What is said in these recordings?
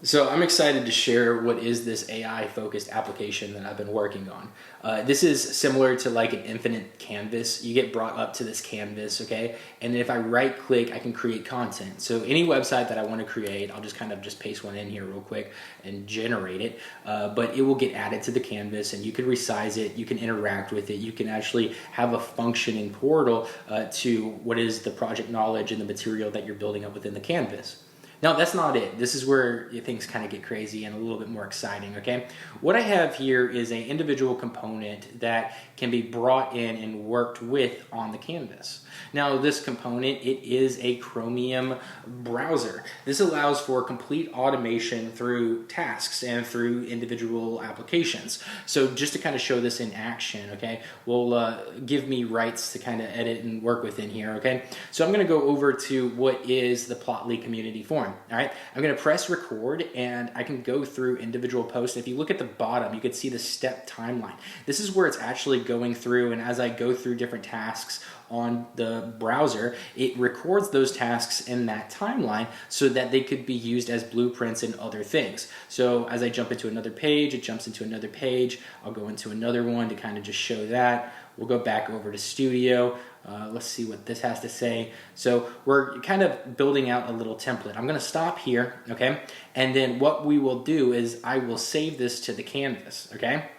So I'm excited to share what is this AI focused application that I've been working on. This is similar to like an infinite canvas. You get brought up to this canvas, okay? And if I right click, I can create content. So any website that I want to create, I'll just kind of just paste one in here real quick and generate it. But it will get added to the canvas and you can resize it, you can interact with it, you can actually have a functioning portal to what is the project knowledge and the material that you're building up within the canvas. Now, that's not it. This is where things kind of get crazy and a little bit more exciting, okay? What I have here is an individual component that can be brought in and worked with on the canvas. Now, this component, it is a Chromium browser. This allows for complete automation through tasks and through individual applications. So just to kind of show this in action, okay, will give me rights to kind of edit and work within here, okay? So I'm going to go over to what is the Plotly community forum. All right, I'm going to press record and I can go through individual posts. If you look at the bottom, you can see the step timeline. This is where it's actually going through, and as I go through different tasks on the browser, it records those tasks in that timeline so that they could be used as blueprints and other things. So as I jump into another page, it jumps into another page. I'll go into another one to kind of just show that. We'll go back over to Studio. Let's see what this has to say. So we're kind of building out a little template. I'm going to stop here, okay? And then what we will do is I will save this to the canvas, okay?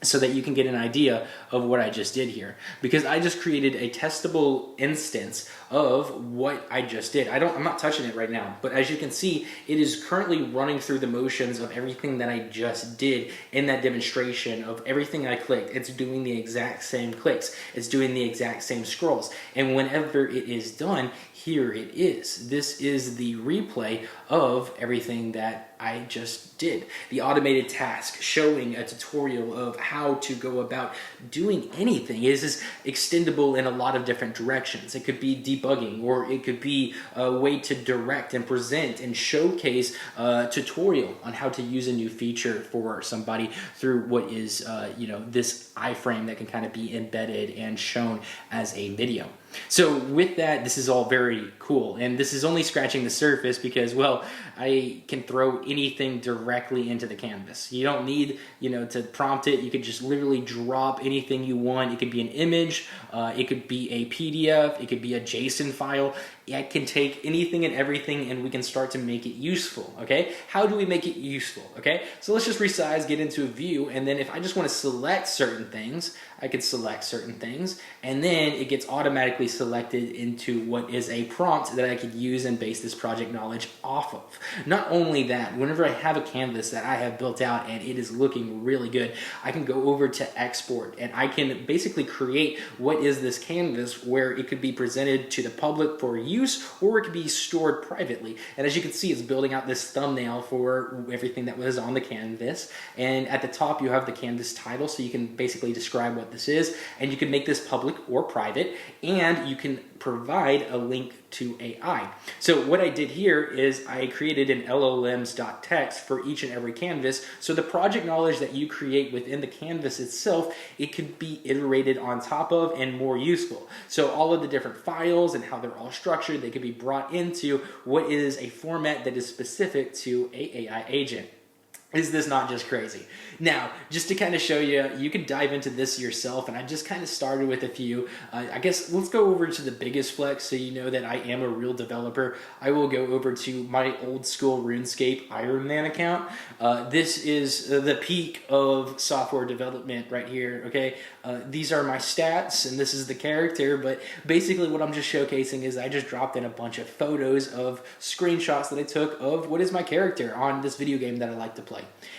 So that you can get an idea of what I just did here. Because I just created a testable instance of what I just did. I'm not touching it right now, but as you can see, it is currently running through the motions of everything that I just did in that demonstration of everything I clicked. It's doing the exact same clicks. It's doing the exact same scrolls. And whenever it is done, here it is. This is the replay of everything that I just did. The automated task showing a tutorial of how to go about doing anything. It is extendable in a lot of different directions. It could be debugging, or it could be a way to direct and present and showcase a tutorial on how to use a new feature for somebody through what is this iframe that can kind of be embedded and shown as a video. So with that, this is all very cool, and this is only scratching the surface because, well, I can throw anything directly into the canvas. You don't need, to prompt it. You could just literally drop anything you want. It could be an image, it could be a PDF, it could be a JSON file. I can take anything and everything and we can start to make it useful, okay? How do we make it useful, okay? So let's just resize, get into a view, and then if I just want to select certain things, I could select certain things, and then it gets automatically selected into what is a prompt that I could use and base this project knowledge off of. Not only that, whenever I have a canvas that I have built out and it is looking really good, I can go over to export and I can basically create what is this canvas where it could be presented to the public for use, or it could be stored privately. And as you can see, it's building out this thumbnail for everything that was on the canvas. And at the top, you have the canvas title, so you can basically describe what this is, and you can make this public or private, and you can provide a link to AI. So what I did here is I created an LLMs.txt for each and every canvas, so the project knowledge that you create within the canvas itself, it could be iterated on top of and more useful. So all of the different files and how they're all structured, they could be brought into what is a format that is specific to a AI agent. Is this not just crazy? Now, just to kind of show you, you can dive into this yourself, and I just kind of started with a few. I guess let's go over to the biggest flex so you know that I am a real developer. I will go over to my old school RuneScape Iron Man account. This is the peak of software development right here, okay? These are my stats, and this is the character, but basically what I'm just showcasing is I just dropped in a bunch of photos of screenshots that I took of what is my character on this video game that I like to play.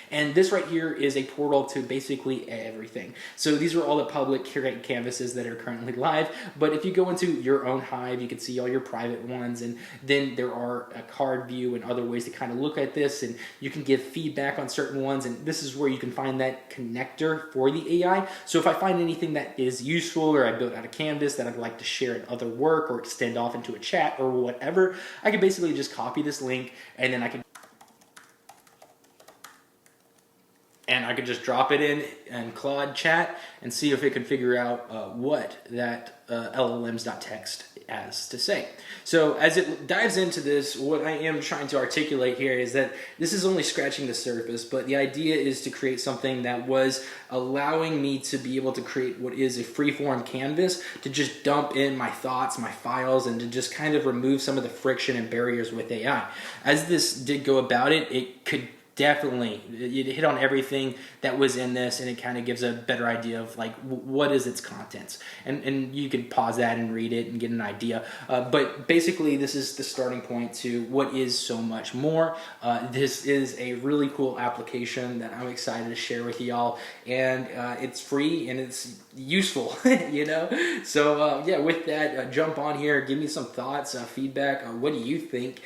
And this right here is a portal to basically everything. So these are all the public canvases that are currently live, but if you go into your own Hive, you can see all your private ones, and then there are a card view and other ways to kind of look at this, and you can give feedback on certain ones, and this is where you can find that connector for the AI. So if I find anything that is useful, or I built out a canvas that I'd like to share in other work or extend off into a chat or whatever, I can basically just copy this link, and then I can and I could just drop it in Claude chat and see if it could figure out what that LLMs.text has to say. So as it dives into this, what I am trying to articulate here is that this is only scratching the surface, but the idea is to create something that was allowing me to be able to create what is a freeform canvas to just dump in my thoughts, my files, and to just kind of remove some of the friction and barriers with AI. As this did go about it, it could definitely, it hit on everything that was in this, and it kind of gives a better idea of like what is its contents, and you could pause that and read it and get an idea, but basically this is the starting point to what is so much more. This is a really cool application that I'm excited to share with y'all, and it's free and it's useful, you know. So yeah, with that, jump on here, give me some thoughts, feedback. What do you think?